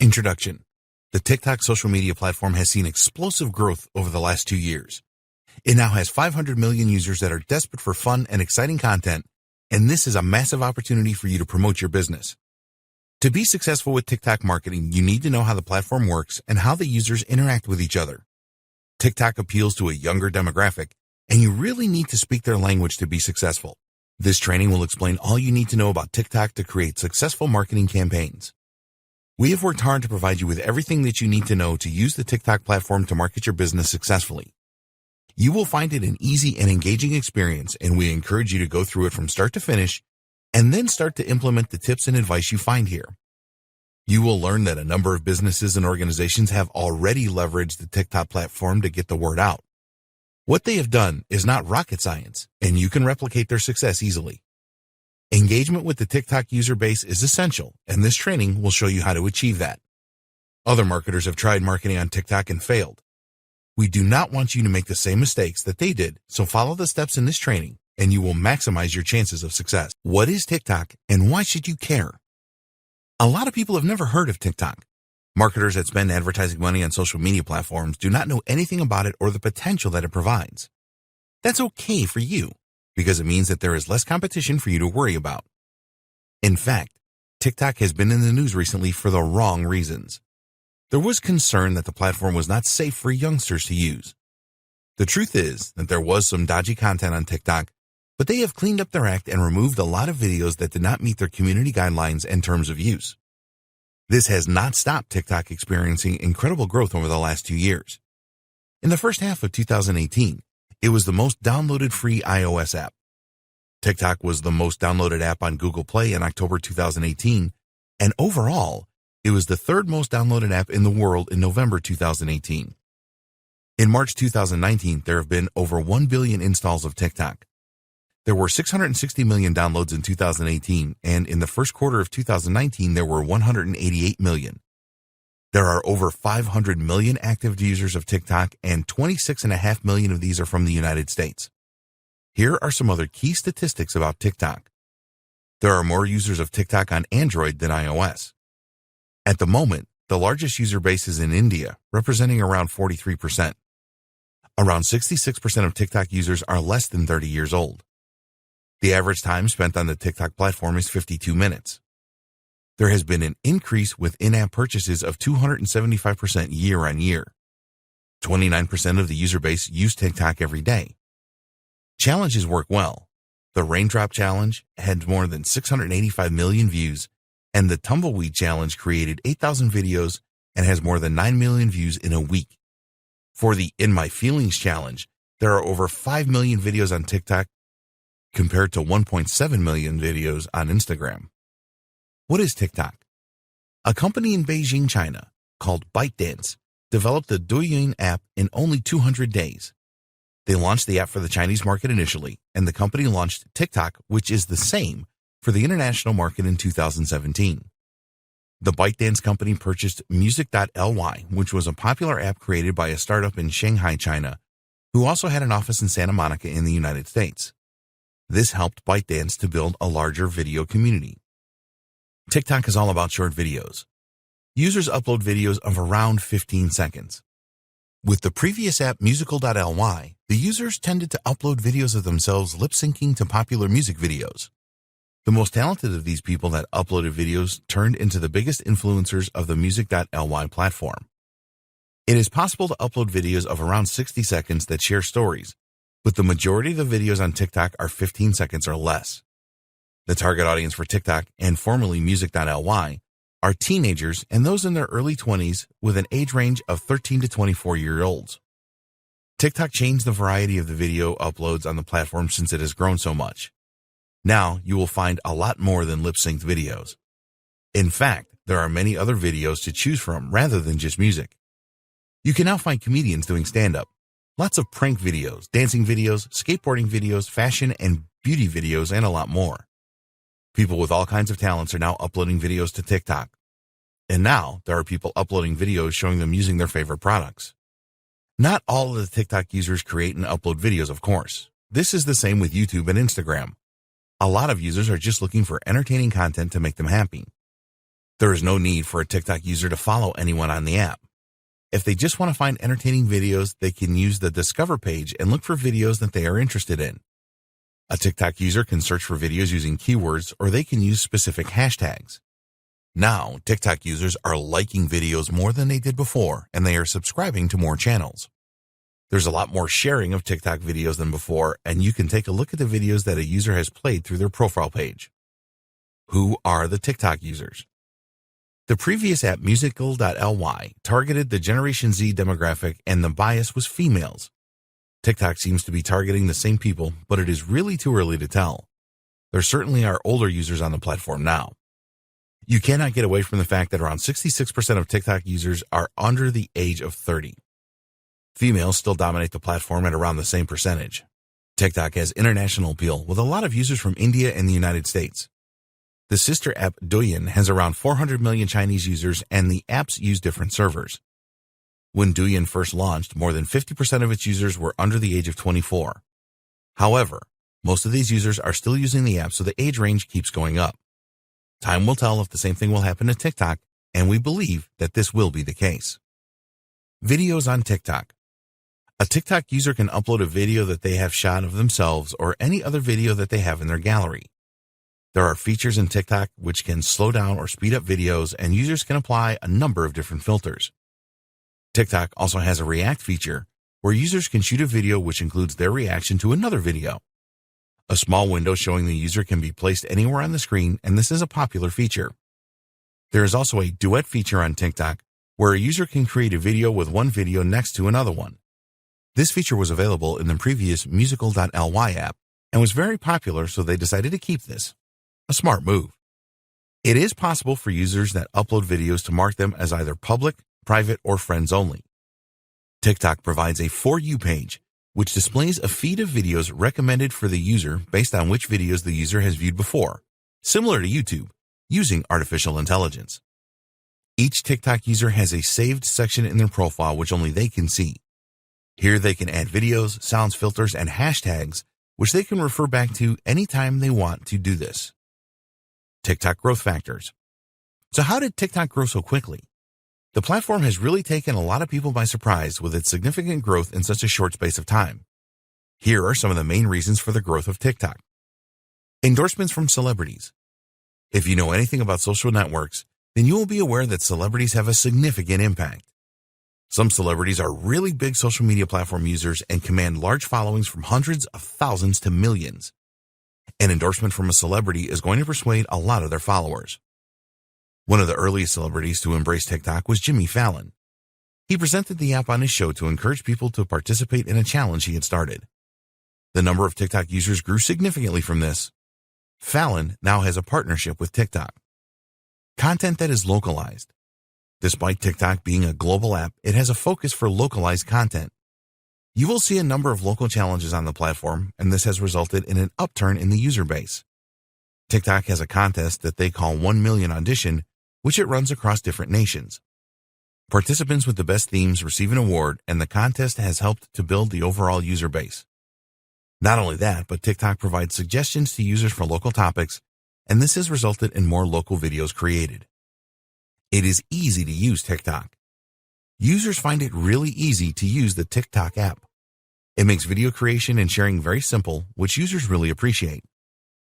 Introduction. The TikTok social media platform has seen explosive growth over the last 2 years. It now has 500 million users that are desperate for fun and exciting content, and this is a massive opportunity for you to promote your business. To be successful with TikTok marketing, you need to know how the platform works and how the users interact with each other. TikTok appeals to a younger demographic, and you really need to speak their language to be successful. This training will explain all you need to know about TikTok to create successful marketing campaigns. We have worked hard to provide you with everything that you need to know to use the TikTok platform to market your business successfully. You will find it an easy and engaging experience, and we encourage you to go through it from start to finish and then start to implement the tips and advice you find here. You will learn that a number of businesses and organizations have already leveraged the TikTok platform to get the word out. What they have done is not rocket science, and you can replicate their success easily. Engagement with the TikTok user base is essential, and this training will show you how to achieve that. Other marketers have tried marketing on TikTok and failed. We do not want you to make the same mistakes that they did, so follow the steps in this training, and you will maximize your chances of success. What is TikTok, and why should you care? A lot of people have never heard of TikTok. Marketers that spend advertising money on social media platforms do not know anything about it or the potential that it provides. That's okay for you, because it means that there is less competition for you to worry about. In fact, TikTok has been in the news recently for the wrong reasons. There was concern that the platform was not safe for youngsters to use. The truth is that there was some dodgy content on TikTok, but they have cleaned up their act and removed a lot of videos that did not meet their community guidelines and terms of use. This has not stopped TikTok experiencing incredible growth over the last 2 years. In the first half of 2018, it was the most downloaded free iOS app. TikTok was the most downloaded app on Google Play in October 2018, and overall, it was the third most downloaded app in the world in November 2018. In March 2019, there have been over 1 billion installs of TikTok. There were 660 million downloads in 2018, and in the first quarter of 2019, there were 188 million. There are over 500 million active users of TikTok, and 26.5 million of these are from the United States. Here are some other key statistics about TikTok. There are more users of TikTok on Android than iOS. At the moment, the largest user base is in India, representing around 43%. Around 66% of TikTok users are less than 30 years old. The average time spent on the TikTok platform is 52 minutes. There has been an increase with in-app purchases of 275% year on year. 29% of the user base use TikTok every day. Challenges work well. The Raindrop Challenge had more than 685 million views, and the Tumbleweed Challenge created 8,000 videos and has more than 9 million views in a week. For the In My Feelings Challenge, there are over 5 million videos on TikTok compared to 1.7 million videos on Instagram. What is TikTok? A company in Beijing, China, called ByteDance, developed the Douyin app in only 200 days. They launched the app for the Chinese market initially, and the company launched TikTok, which is the same, for the international market in 2017. The ByteDance company purchased Music.ly, which was a popular app created by a startup in Shanghai, China, who also had an office in Santa Monica in the United States. This helped ByteDance to build a larger video community. TikTok is all about short videos. Users upload videos of around 15 seconds. With the previous app Musical.ly, the users tended to upload videos of themselves lip-syncing to popular music videos. The most talented of these people that uploaded videos turned into the biggest influencers of the Music.ly platform. It is possible to upload videos of around 60 seconds that share stories, but the majority of the videos on TikTok are 15 seconds or less. The target audience for TikTok, and formerly Music.ly, are teenagers and those in their early 20s with an age range of 13 to 24-year-olds. TikTok changed the variety of the video uploads on the platform since it has grown so much. Now you will find a lot more than lip-synced videos. In fact, there are many other videos to choose from rather than just music. You can now find comedians doing stand-up. Lots of prank videos, dancing videos, skateboarding videos, fashion and beauty videos, and a lot more. People with all kinds of talents are now uploading videos to TikTok. And now there are people uploading videos showing them using their favorite products. Not all of the TikTok users create and upload videos, of course. This is the same with YouTube and Instagram. A lot of users are just looking for entertaining content to make them happy. There is no need for a TikTok user to follow anyone on the app. If they just want to find entertaining videos, they can use the Discover page and look for videos that they are interested in. A TikTok user can search for videos using keywords, or they can use specific hashtags. Now, TikTok users are liking videos more than they did before, and they are subscribing to more channels. There's a lot more sharing of TikTok videos than before, and you can take a look at the videos that a user has played through their profile page. Who are the TikTok users? The previous app, Musical.ly, targeted the Generation Z demographic, and the bias was females. TikTok seems to be targeting the same people, but it is really too early to tell. There certainly are older users on the platform now. You cannot get away from the fact that around 66% of TikTok users are under the age of 30. Females still dominate the platform at around the same percentage. TikTok has international appeal with a lot of users from India and the United States. The sister app Douyin has around 400 million Chinese users, and the apps use different servers. When Douyin first launched, more than 50% of its users were under the age of 24. However, most of these users are still using the app, so the age range keeps going up. Time will tell if the same thing will happen to TikTok, and we believe that this will be the case. Videos on TikTok. A TikTok user can upload a video that they have shot of themselves or any other video that they have in their gallery. There are features in TikTok which can slow down or speed up videos, and users can apply a number of different filters. TikTok also has a React feature where users can shoot a video which includes their reaction to another video. A small window showing the user can be placed anywhere on the screen, and this is a popular feature. There is also a duet feature on TikTok where a user can create a video with one video next to another one. This feature was available in the previous Musical.ly app and was very popular, so they decided to keep this. A smart move. It is possible for users that upload videos to mark them as either public, private, or friends only. TikTok provides a For You page, which displays a feed of videos recommended for the user based on which videos the user has viewed before, similar to YouTube, using artificial intelligence. Each TikTok user has a saved section in their profile which only they can see. Here they can add videos, sounds, filters, and hashtags, which they can refer back to anytime they want to do this. TikTok growth factors. So how did TikTok grow so quickly? The platform has really taken a lot of people by surprise with its significant growth in such a short space of time. Here are some of the main reasons for the growth of TikTok. Endorsements from celebrities. If you know anything about social networks, then you will be aware that celebrities have a significant impact. Some celebrities are really big social media platform users and command large followings from hundreds of thousands to millions. An endorsement from a celebrity is going to persuade a lot of their followers. One of the earliest celebrities to embrace TikTok was Jimmy Fallon. He presented the app on his show to encourage people to participate in a challenge he had started. The number of TikTok users grew significantly from this. Fallon now has a partnership with TikTok. Content that is localized. Despite TikTok being a global app, it has a focus for localized content. You will see a number of local challenges on the platform, and this has resulted in an upturn in the user base. TikTok has a contest that they call 1 Million Audition, which it runs across different nations. Participants with the best themes receive an award, and the contest has helped to build the overall user base. Not only that, but TikTok provides suggestions to users for local topics, and this has resulted in more local videos created. It is easy to use TikTok. Users find it really easy to use the TikTok app. It makes video creation and sharing very simple, which users really appreciate.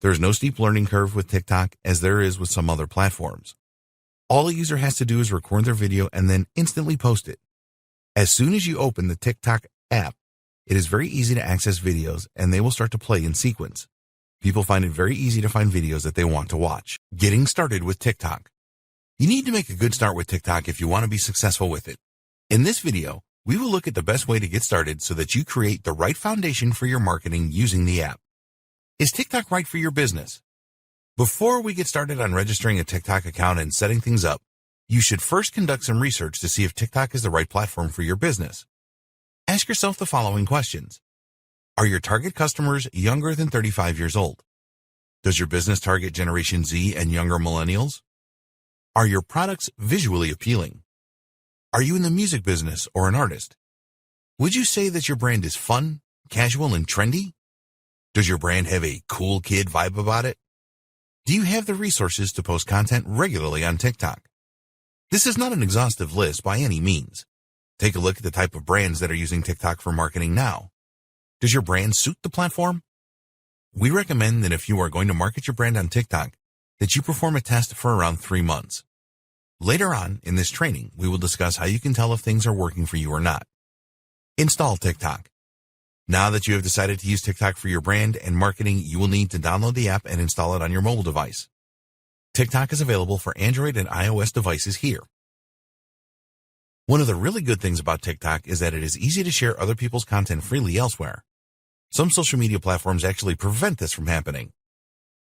There is no steep learning curve with TikTok as there is with some other platforms. All a user has to do is record their video and then instantly post it. As soon as you open the TikTok app, it is very easy to access videos and they will start to play in sequence. People find it very easy to find videos that they want to watch. Getting started with TikTok. You need to make a good start with TikTok if you want to be successful with it. In this video, we will look at the best way to get started so that you create the right foundation for your marketing using the app. Is TikTok right for your business? Before we get started on registering a TikTok account and setting things up, You should first conduct some research to see if TikTok is the right platform for your business. Ask yourself the following questions. Are your target customers younger than 35 years old? Does your business target Generation Z and younger millennials? Are your products visually appealing? Are you in the music business or an artist? Would you say that your brand is fun, casual, and trendy? Does your brand have a cool kid vibe about it? Do you have the resources to post content regularly on TikTok? This is not an exhaustive list by any means. Take a look at the type of brands that are using TikTok for marketing now. Does your brand suit the platform? We recommend that if you are going to market your brand on TikTok, that you perform a test for around 3 months. Later on in this training, we will discuss how you can tell if things are working for you or not. Install TikTok. Now that you have decided to use TikTok for your brand and marketing, you will need to download the app and install it on your mobile device. TikTok is available for Android and iOS devices here. One of the really good things about TikTok is that it is easy to share other people's content freely elsewhere. Some social media platforms actually prevent this from happening.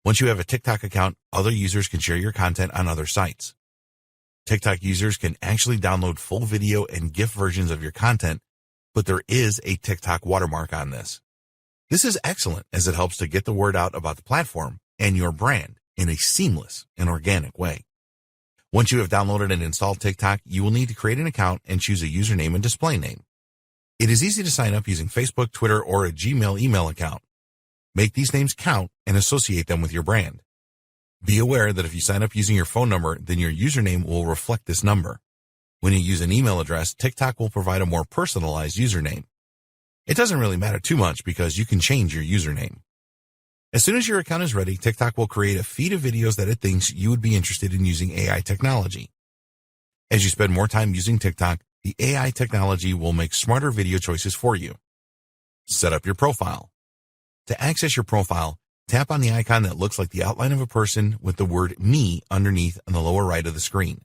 Once you have a TikTok account, other users can share your content on other sites. TikTok users can actually download full video and GIF versions of your content, but there is a TikTok watermark on this. This is excellent as it helps to get the word out about the platform and your brand in a seamless and organic way. Once you have downloaded and installed TikTok, you will need to create an account and choose a username and display name. It is easy to sign up using Facebook, Twitter, or a Gmail email account. Make these names count and associate them with your brand. Be aware that if you sign up using your phone number, then your username will reflect this number. When you use an email address, TikTok will provide a more personalized username. It doesn't really matter too much because you can change your username. As soon as your account is ready, TikTok will create a feed of videos that it thinks you would be interested in using AI technology. As you spend more time using TikTok, the AI technology will make smarter video choices for you. Set up your profile. To access your profile, tap on the icon that looks like the outline of a person with the word "Me" underneath on the lower right of the screen.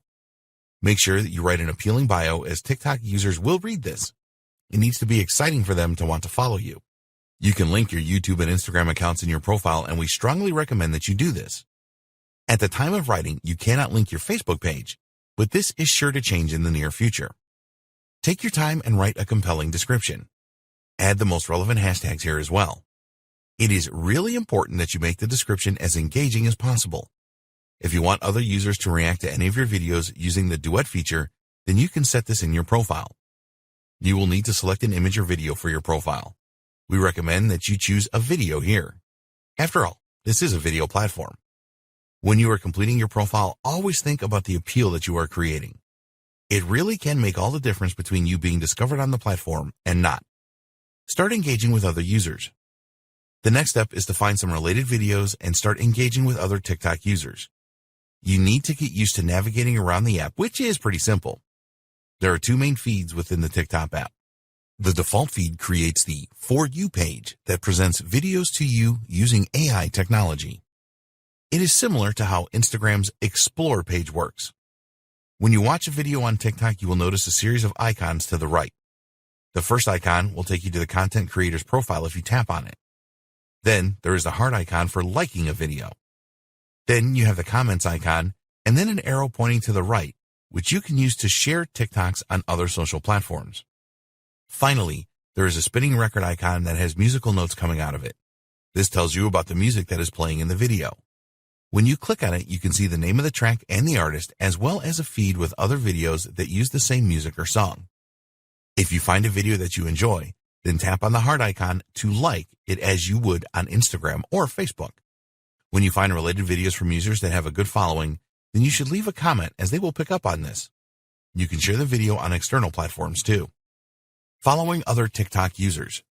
Make sure that you write an appealing bio, as TikTok users will read this. It needs to be exciting for them to want to follow you. You can link your YouTube and Instagram accounts in your profile, and we strongly recommend that you do this. At the time of writing, you cannot link your Facebook page, but this is sure to change in the near future. Take your time and write a compelling description. Add the most relevant hashtags here as well. It is really important that you make the description as engaging as possible. If you want other users to react to any of your videos using the duet feature, then you can set this in your profile. You will need to select an image or video for your profile. We recommend that you choose a video here. After all, this is a video platform. When you are completing your profile, always think about the appeal that you are creating. It really can make all the difference between you being discovered on the platform and not. Start engaging with other users. The next step is to find some related videos and start engaging with other TikTok users. You need to get used to navigating around the app, which is pretty simple. There are 2 main feeds within the TikTok app. The default feed creates the For You page that presents videos to you using AI technology. It is similar to how Instagram's Explore page works. When you watch a video on TikTok, you will notice a series of icons to the right. The first icon will take you to the content creator's profile if you tap on it. Then there is the heart icon for liking a video. Then you have the comments icon, and then an arrow pointing to the right, which you can use to share TikToks on other social platforms. Finally, there is a spinning record icon that has musical notes coming out of it. This tells you about the music that is playing in the video. When you click on it, you can see the name of the track and the artist, as well as a feed with other videos that use the same music or song. If you find a video that you enjoy, then tap on the heart icon to like it as you would on Instagram or Facebook. When you find related videos from users that have a good following, then you should leave a comment, as they will pick up on this. You can share the video on external platforms too. Following other TikTok users.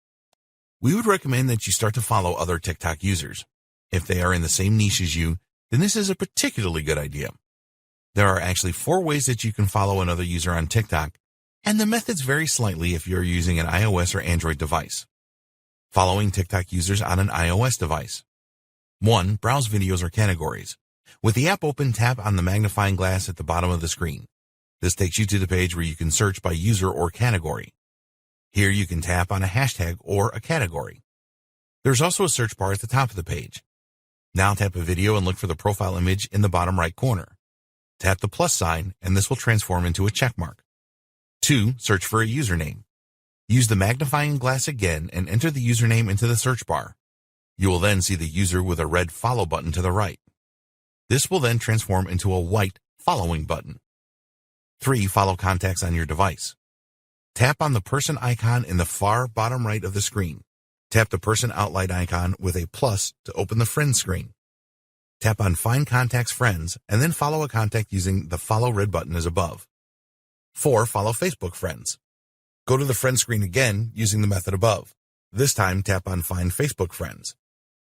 We would recommend that you start to follow other TikTok users. If they are in the same niche as you, then this is a particularly good idea. There are actually 4 ways that you can follow another user on TikTok, and the methods vary slightly if you're using an iOS or Android device. Following TikTok users on an iOS device. 1. Browse videos or categories. With the app open, tap on the magnifying glass at the bottom of the screen. This takes you to the page where you can search by user or category. Here you can tap on a hashtag or a category. There's also a search bar at the top of the page. Now tap a video and look for the profile image in the bottom right corner. Tap the plus sign, and this will transform into a check mark. 2. Search for a username. Use the magnifying glass again and enter the username into the search bar. You will then see the user with a red follow button to the right. This will then transform into a white following button. 3. Follow contacts on your device. Tap on the person icon in the far bottom right of the screen. Tap the person outline icon with a plus to open the friends screen. Tap on Find Contacts Friends and then follow a contact using the follow red button as above. 4. Follow Facebook friends. Go to the friends screen again using the method above. This time tap on Find Facebook Friends.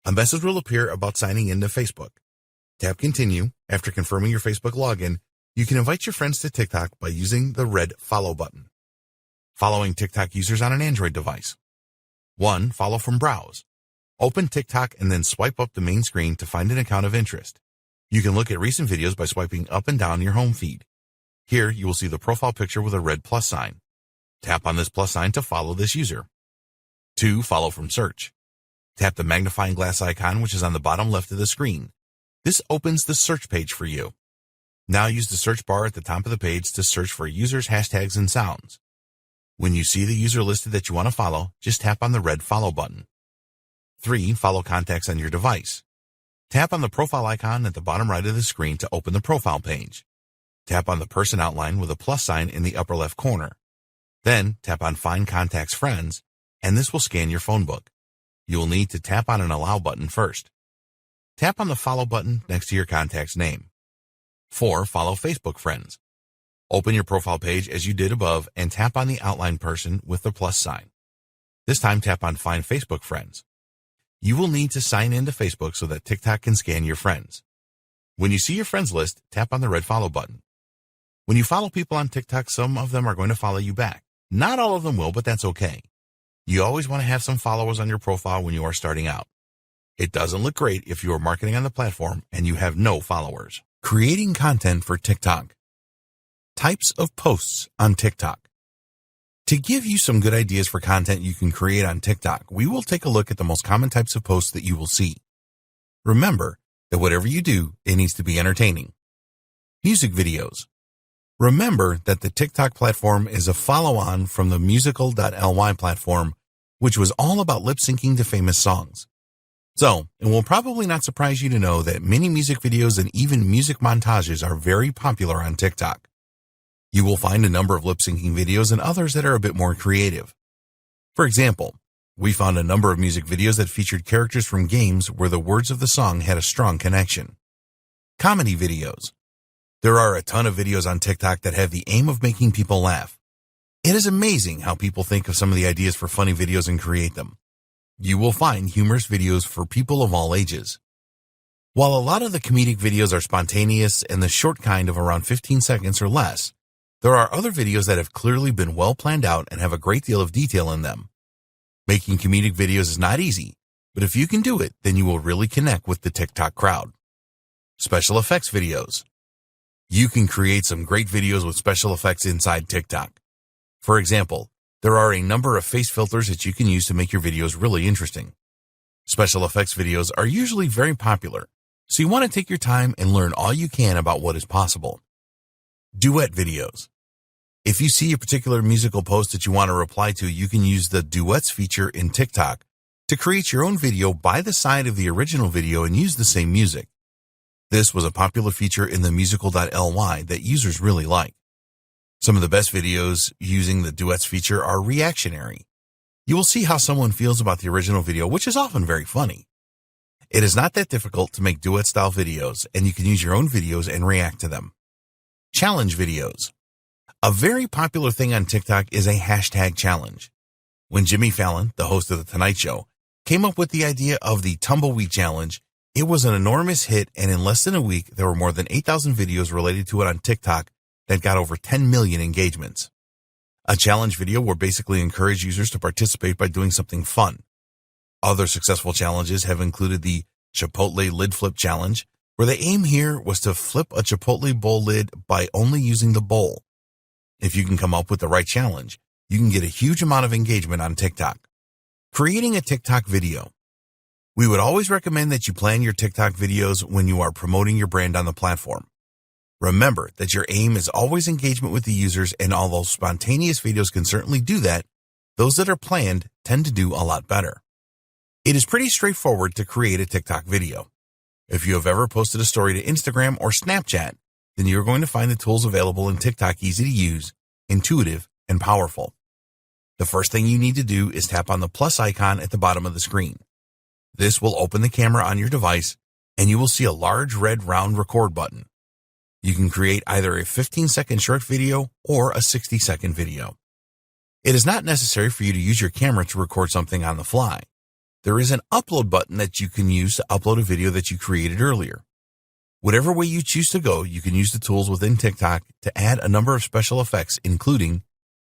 A message will appear about signing into Facebook. Tap Continue. After confirming your Facebook login, you can invite your friends to TikTok by using the red follow button. Following TikTok users on an Android device. 1. Follow from Browse. Open TikTok and then swipe up the main screen to find an account of interest. You can look at recent videos by swiping up and down your home feed. Here, you will see the profile picture with a red plus sign. Tap on this plus sign to follow this user. 2. Follow from Search. Tap the magnifying glass icon, which is on the bottom left of the screen. This opens the search page for you. Now use the search bar at the top of the page to search for users, hashtags, and sounds. When you see the user listed that you want to follow, just tap on the red follow button. 3. Follow contacts on your device. Tap on the profile icon at the bottom right of the screen to open the profile page. Tap on the person outline with a plus sign in the upper left corner. Then tap on Find Contacts Friends, and this will scan your phone book. You will need to tap on an Allow button first. Tap on the Follow button next to your contact's name. 4. Follow Facebook friends. Open your profile page as you did above and tap on the outline person with the plus sign. This time tap on Find Facebook Friends. You will need to sign in to Facebook so that TikTok can scan your friends. When you see your friends list, tap on the red follow button. When you follow people on TikTok, some of them are going to follow you back. Not all of them will, but that's okay. You always want to have some followers on your profile when you are starting out. It doesn't look great if you are marketing on the platform and you have no followers. Creating content for TikTok. Types of posts on TikTok. To give you some good ideas for content you can create on TikTok, we will take a look at the most common types of posts that you will see. Remember that whatever you do, it needs to be entertaining. Music videos. Remember that the TikTok platform is a follow-on from the Musical.ly platform, which was all about lip-syncing to famous songs. So, it will probably not surprise you to know that many music videos and even music montages are very popular on TikTok. You will find a number of lip-syncing videos and others that are a bit more creative. For example, we found a number of music videos that featured characters from games where the words of the song had a strong connection. Comedy videos. There are a ton of videos on TikTok that have the aim of making people laugh. It is amazing how people think of some of the ideas for funny videos and create them. You will find humorous videos for people of all ages. While a lot of the comedic videos are spontaneous and the short kind of around 15 seconds or less, there are other videos that have clearly been well planned out and have a great deal of detail in them. Making comedic videos is not easy, but if you can do it, then you will really connect with the TikTok crowd. Special effects videos. You can create some great videos with special effects inside TikTok. For example, there are a number of face filters that you can use to make your videos really interesting. Special effects videos are usually very popular, so you want to take your time and learn all you can about what is possible. Duet videos. If you see a particular musical post that you want to reply to, you can use the Duets feature in TikTok to create your own video by the side of the original video and use the same music. This was a popular feature in the Musical.ly that users really like. Some of the best videos using the Duets feature are reactionary. You will see how someone feels about the original video, which is often very funny. It is not that difficult to make duet-style videos, and you can use your own videos and react to them. Challenge videos. A very popular thing on TikTok is a hashtag challenge. When Jimmy Fallon, the host of The Tonight Show, came up with the idea of the Tumbleweed Challenge, it was an enormous hit, and in less than a week, there were more than 8,000 videos related to it on TikTok that got over 10 million engagements. A challenge video will basically encourage users to participate by doing something fun. Other successful challenges have included the Chipotle Lid Flip Challenge, where the aim here was to flip a Chipotle bowl lid by only using the bowl. If you can come up with the right challenge, you can get a huge amount of engagement on TikTok. Creating a TikTok video. We would always recommend that you plan your TikTok videos when you are promoting your brand on the platform. Remember that your aim is always engagement with the users, and although spontaneous videos can certainly do that, those that are planned tend to do a lot better. It is pretty straightforward to create a TikTok video. If you have ever posted a story to Instagram or Snapchat, then you're going to find the tools available in TikTok easy to use, intuitive, and powerful. The first thing you need to do is tap on the plus icon at the bottom of the screen. This will open the camera on your device, and you will see a large red round record button. You can create either a 15-second short video or a 60-second video. It is not necessary for you to use your camera to record something on the fly. There is an upload button that you can use to upload a video that you created earlier. Whatever way you choose to go, you can use the tools within TikTok to add a number of special effects, including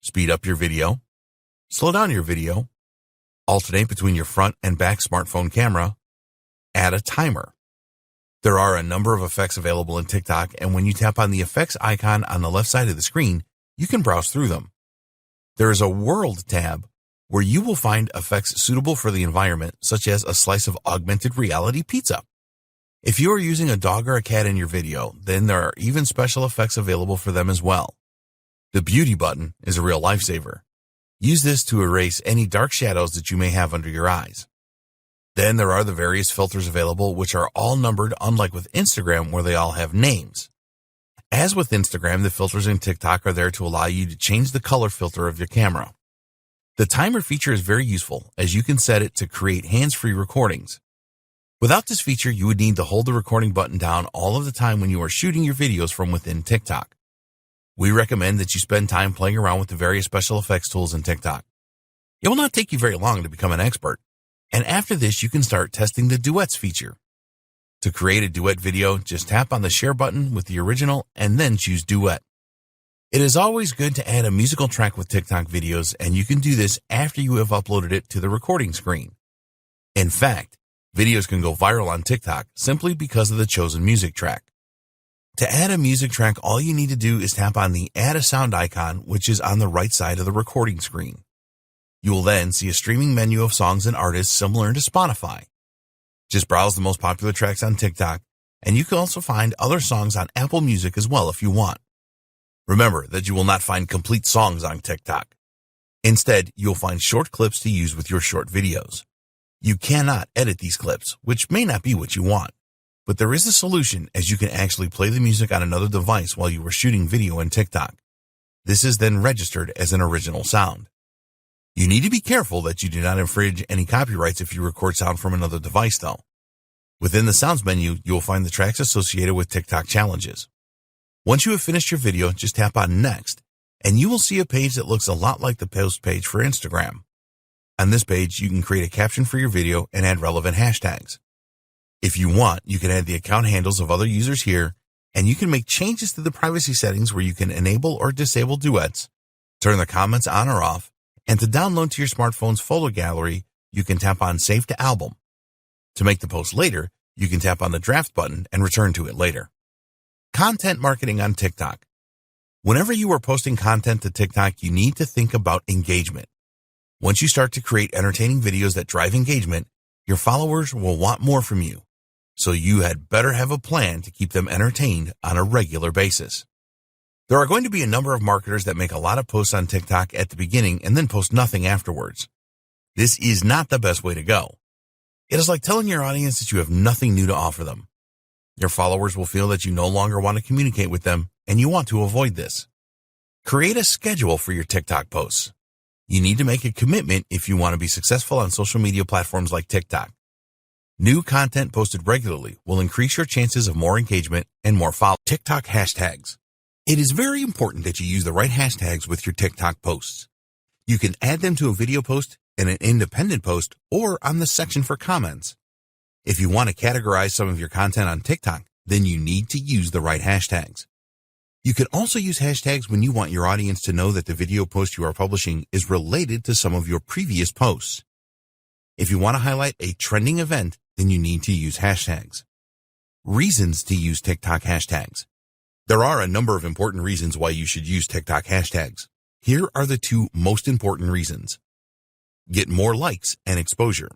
speed up your video, slow down your video, alternate between your front and back smartphone camera, add a timer. There are a number of effects available in TikTok, and when you tap on the effects icon on the left side of the screen, you can browse through them. There is a World tab where you will find effects suitable for the environment, such as a slice of augmented reality pizza. If you are using a dog or a cat in your video, then there are even special effects available for them as well. The beauty button is a real lifesaver. Use this to erase any dark shadows that you may have under your eyes. Then there are the various filters available, which are all numbered, unlike with Instagram where they all have names. As with Instagram, the filters in TikTok are there to allow you to change the color filter of your camera. The timer feature is very useful, as you can set it to create hands-free recordings. Without this feature, you would need to hold the recording button down all of the time when you are shooting your videos from within TikTok. We recommend that you spend time playing around with the various special effects tools in TikTok. It will not take you very long to become an expert. And after this, you can start testing the duets feature. To create a duet video, just tap on the share button with the original and then choose duet. It is always good to add a musical track with TikTok videos, and you can do this after you have uploaded it to the recording screen. In fact, videos can go viral on TikTok simply because of the chosen music track. To add a music track, all you need to do is tap on the Add a Sound icon, which is on the right side of the recording screen. You will then see a streaming menu of songs and artists similar to Spotify. Just browse the most popular tracks on TikTok, and you can also find other songs on Apple Music as well if you want. Remember that you will not find complete songs on TikTok. Instead, you'll find short clips to use with your short videos. You cannot edit these clips, which may not be what you want. But there is a solution, as you can actually play the music on another device while you are shooting video in TikTok. This is then registered as an original sound. You need to be careful that you do not infringe any copyrights if you record sound from another device, though. Within the Sounds menu, you will find the tracks associated with TikTok challenges. Once you have finished your video, just tap on Next, and you will see a page that looks a lot like the post page for Instagram. On this page, you can create a caption for your video and add relevant hashtags. If you want, you can add the account handles of other users here, and you can make changes to the privacy settings where you can enable or disable duets, turn the comments on or off, and to download to your smartphone's photo gallery, you can tap on Save to Album. To make the post later, you can tap on the Draft button and return to it later. Content marketing on TikTok. Whenever you are posting content to TikTok, you need to think about engagement. Once you start to create entertaining videos that drive engagement, your followers will want more from you. So you had better have a plan to keep them entertained on a regular basis. There are going to be a number of marketers that make a lot of posts on TikTok at the beginning and then post nothing afterwards. This is not the best way to go. It is like telling your audience that you have nothing new to offer them. Your followers will feel that you no longer want to communicate with them, and you want to avoid this. Create a schedule for your TikTok posts. You need to make a commitment if you want to be successful on social media platforms like TikTok. New content posted regularly will increase your chances of more engagement and more followers. TikTok hashtags. It is very important that you use the right hashtags with your TikTok posts. You can add them to a video post, in an independent post, or on the section for comments. If you want to categorize some of your content on TikTok, then you need to use the right hashtags. You can also use hashtags when you want your audience to know that the video post you are publishing is related to some of your previous posts. If you want to highlight a trending event, then you need to use hashtags. Reasons to use TikTok hashtags. There are a number of important reasons why you should use TikTok hashtags. Here are the two most important reasons. Get more likes and exposure.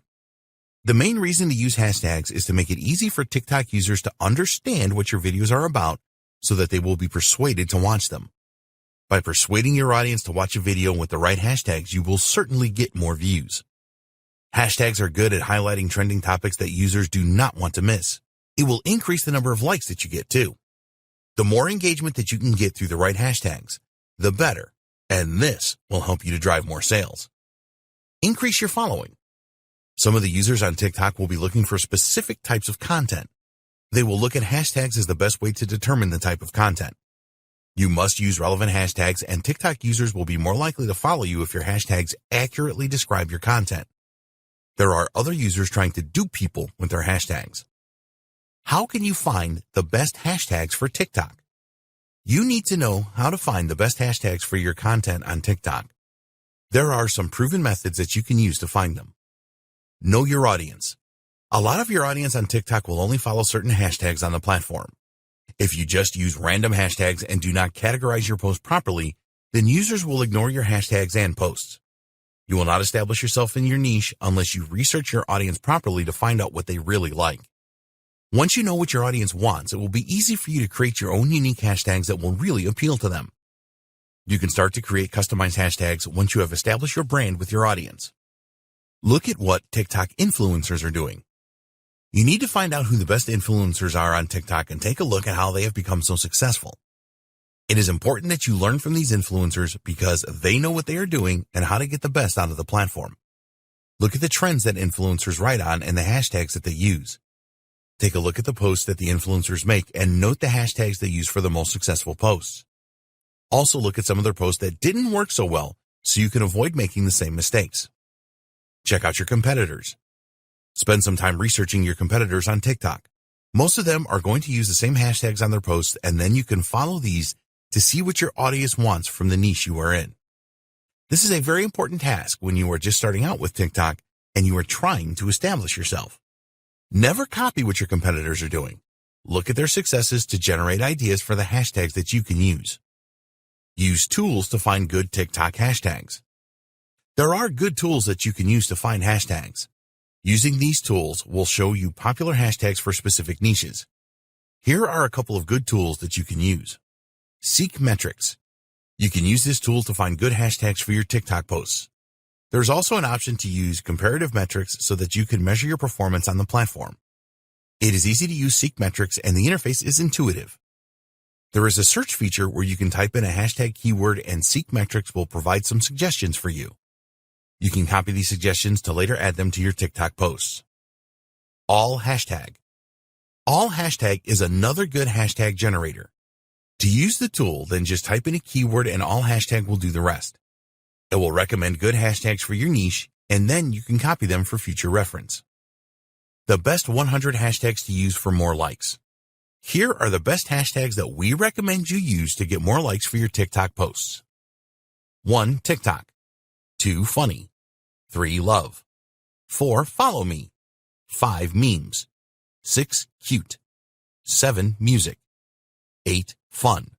The main reason to use hashtags is to make it easy for TikTok users to understand what your videos are about so that they will be persuaded to watch them. By persuading your audience to watch a video with the right hashtags, you will certainly get more views. Hashtags are good at highlighting trending topics that users do not want to miss. It will increase the number of likes that you get too. The more engagement that you can get through the right hashtags, the better, and this will help you to drive more sales. Increase your following. Some of the users on TikTok will be looking for specific types of content. They will look at hashtags as the best way to determine the type of content. You must use relevant hashtags, and TikTok users will be more likely to follow you if your hashtags accurately describe your content. There are other users trying to dupe people with their hashtags. How can you find the best hashtags for TikTok? You need to know how to find the best hashtags for your content on TikTok. There are some proven methods that you can use to find them. Know your audience. A lot of your audience on TikTok will only follow certain hashtags on the platform. If you just use random hashtags and do not categorize your post properly, then users will ignore your hashtags and posts. You will not establish yourself in your niche unless you research your audience properly to find out what they really like. Once you know what your audience wants, it will be easy for you to create your own unique hashtags that will really appeal to them. You can start to create customized hashtags once you have established your brand with your audience. Look at what TikTok influencers are doing. You need to find out who the best influencers are on TikTok and take a look at how they have become so successful. It is important that you learn from these influencers because they know what they are doing and how to get the best out of the platform. Look at the trends that influencers write on and the hashtags that they use. Take a look at the posts that the influencers make and note the hashtags they use for the most successful posts. Also look at some of their posts that didn't work so well so you can avoid making the same mistakes. Check out your competitors. Spend some time researching your competitors on TikTok. Most of them are going to use the same hashtags on their posts, and then you can follow these to see what your audience wants from the niche you are in. This is a very important task when you are just starting out with TikTok and you are trying to establish yourself. Never copy what your competitors are doing. Look at their successes to generate ideas for the hashtags that you can use. Use tools to find good TikTok hashtags. There are good tools that you can use to find hashtags. Using these tools will show you popular hashtags for specific niches. Here are a couple of good tools that you can use. Seek Metrics. You can use this tool to find good hashtags for your TikTok posts. There's also an option to use comparative metrics so that you can measure your performance on the platform. It is easy to use Seek Metrics and the interface is intuitive. There is a search feature where you can type in a hashtag keyword and Seek Metrics will provide some suggestions for you. You can copy these suggestions to later add them to your TikTok posts. All Hashtag. All Hashtag is another good hashtag generator. To use the tool, then just type in a keyword and All Hashtag will do the rest. It will recommend good hashtags for your niche, and then you can copy them for future reference. The best 100 hashtags to use for more likes. Here are the best hashtags that we recommend you use to get more likes for your TikTok posts. 1. TikTok. 2. Funny. 3. Love. 4. Follow me. 5. Memes. 6. Cute. 7. Music. 8. Fun.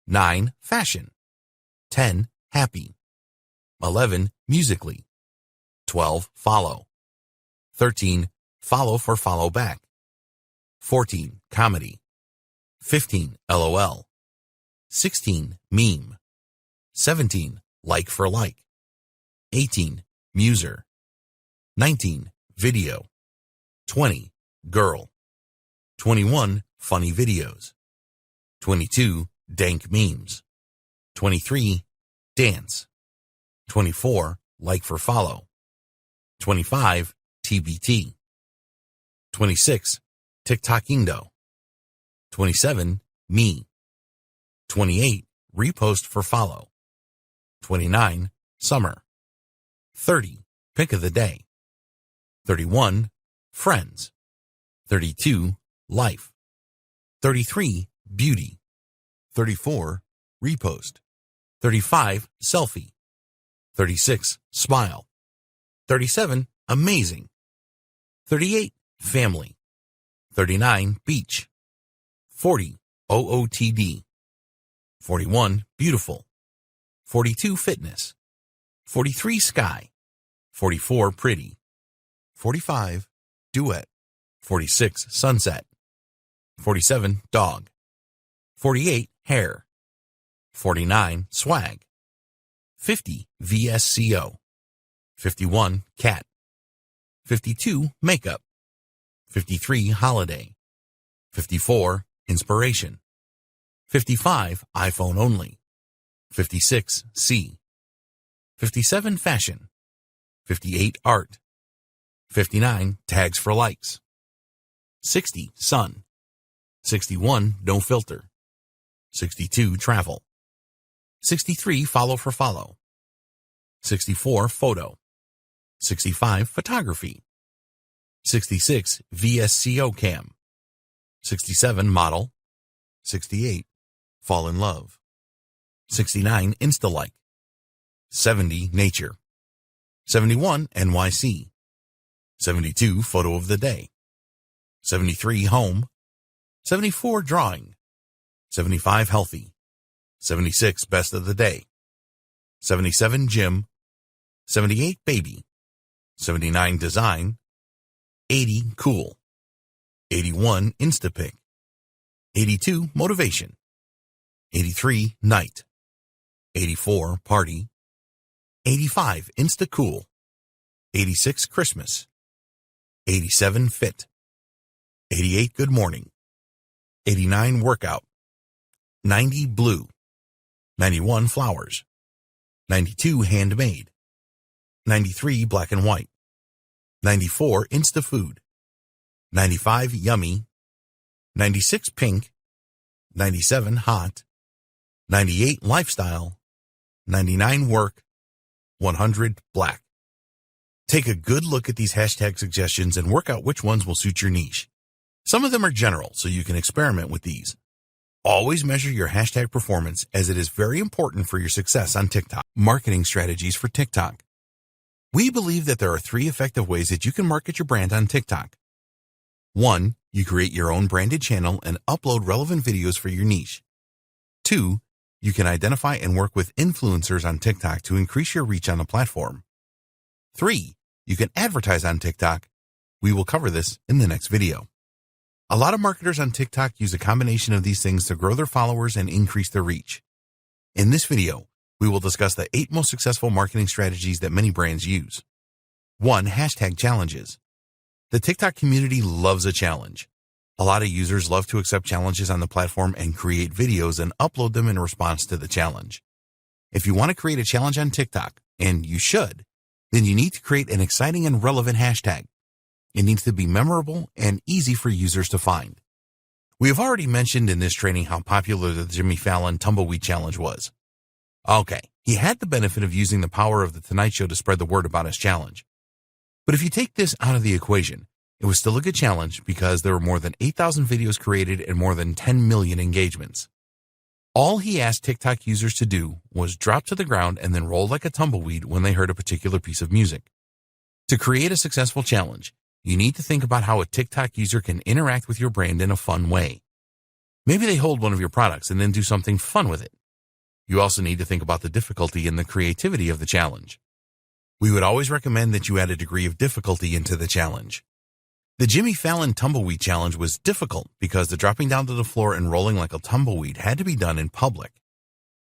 9. Fashion. 10. Happy. 11. Musically. 12. Follow. 13. Follow for follow back. 14. Comedy. 15. LOL. 16. Meme. 17. Like for like. 18. Muser. 19. Video. 20. Girl. 21. Funny videos. 22. Dank memes. 23. Dance. 24. Like for follow. 25. TBT. 26. TikTokindo. 27. Me. 28. Repost for follow. 29. Summer. 30. Pick of the day. 31. Friends. 32. Life. 33. Beauty. 34. Repost. 35. Selfie. 36. Smile. 37. Amazing. 38. Family. 39. Beach. 40. OOTD. 41. Beautiful. 42. Fitness. 43. Sky. 44. Pretty. 45. Duet. 46. Sunset. 47. Dog. 48 hair, 49 swag, 50 VSCO, 51 cat, 52 makeup, 53 holiday, 54 inspiration, 55 iPhone only, 56 C, 57 fashion, 58 art, 59 tags for likes, 60 sun, 61 no filter, 62 travel, 63 follow for follow, 64 photo, 65 photography, 66 VSCO cam, 67 model, 68 fall in love, 69 insta-like, 70 nature, 71 NYC, 72 photo of the day, 73 home, 74 drawing, 75 healthy, 76 best of the day, 77 gym, 78 baby, 79 design, 80 cool, 81 instapic, 82 motivation, 83 night, 84 party, 85 insta cool, 86 Christmas, 87 fit, 88 good morning, 89 workout, 90 blue, 91 flowers, 92 handmade, 93 black and white, 94 insta food, 95 yummy, 96 pink, 97 hot, 98 lifestyle, 99 work, 100 black. Take a good look at these hashtag suggestions and work out which ones will suit your niche. Some of them are general, so you can experiment with these. Always measure your hashtag performance, as it is very important for your success on TikTok. Marketing strategies for TikTok. We believe that there are 3 effective ways that you can market your brand on TikTok. 1. You create your own branded channel and upload relevant videos for your niche. 2. You can identify and work with influencers on TikTok to increase your reach on the platform. 3. You can advertise on TikTok. We will cover this in the next video. A lot of marketers on TikTok use a combination of these things to grow their followers and increase their reach. In this video, we will discuss the 8 most successful marketing strategies that many brands use. 1. Hashtag challenges. The TikTok community loves a challenge. A lot of users love to accept challenges on the platform and create videos and upload them in response to the challenge. If you want to create a challenge on TikTok, and you should, then you need to create an exciting and relevant hashtag. It needs to be memorable and easy for users to find. We have already mentioned in this training how popular the Jimmy Fallon Tumbleweed Challenge was. Okay, he had the benefit of using the power of The Tonight Show to spread the word about his challenge. But if you take this out of the equation, it was still a good challenge because there were more than 8,000 videos created and more than 10 million engagements. All he asked TikTok users to do was drop to the ground and then roll like a tumbleweed when they heard a particular piece of music. To create a successful challenge, you need to think about how a TikTok user can interact with your brand in a fun way. Maybe they hold one of your products and then do something fun with it. You also need to think about the difficulty and the creativity of the challenge. We would always recommend that you add a degree of difficulty into the challenge. The Jimmy Fallon Tumbleweed Challenge was difficult because the dropping down to the floor and rolling like a tumbleweed had to be done in public.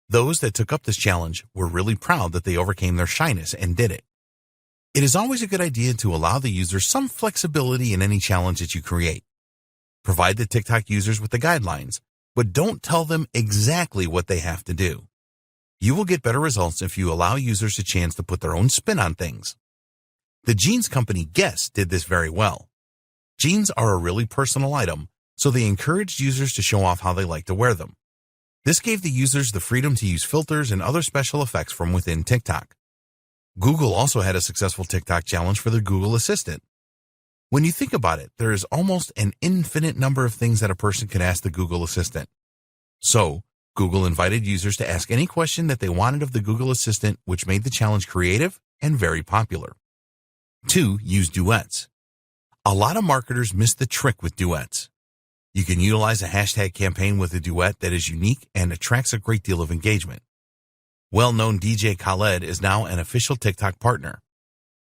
Those that took up this challenge were really proud that they overcame their shyness and did it. It is always a good idea to allow the user some flexibility in any challenge that you create. Provide the TikTok users with the guidelines, but don't tell them exactly what they have to do. You will get better results if you allow users a chance to put their own spin on things. The jeans company Guess did this very well. Jeans are a really personal item, so they encouraged users to show off how they like to wear them. This gave the users the freedom to use filters and other special effects from within TikTok. Google also had a successful TikTok challenge for their Google Assistant. When you think about it, there is almost an infinite number of things that a person can ask the Google Assistant. So, Google invited users to ask any question that they wanted of the Google Assistant, which made the challenge creative and very popular. 2. Use duets. A lot of marketers miss the trick with duets. You can utilize a hashtag campaign with a duet that is unique and attracts a great deal of engagement. Well-known DJ Khaled is now an official TikTok partner.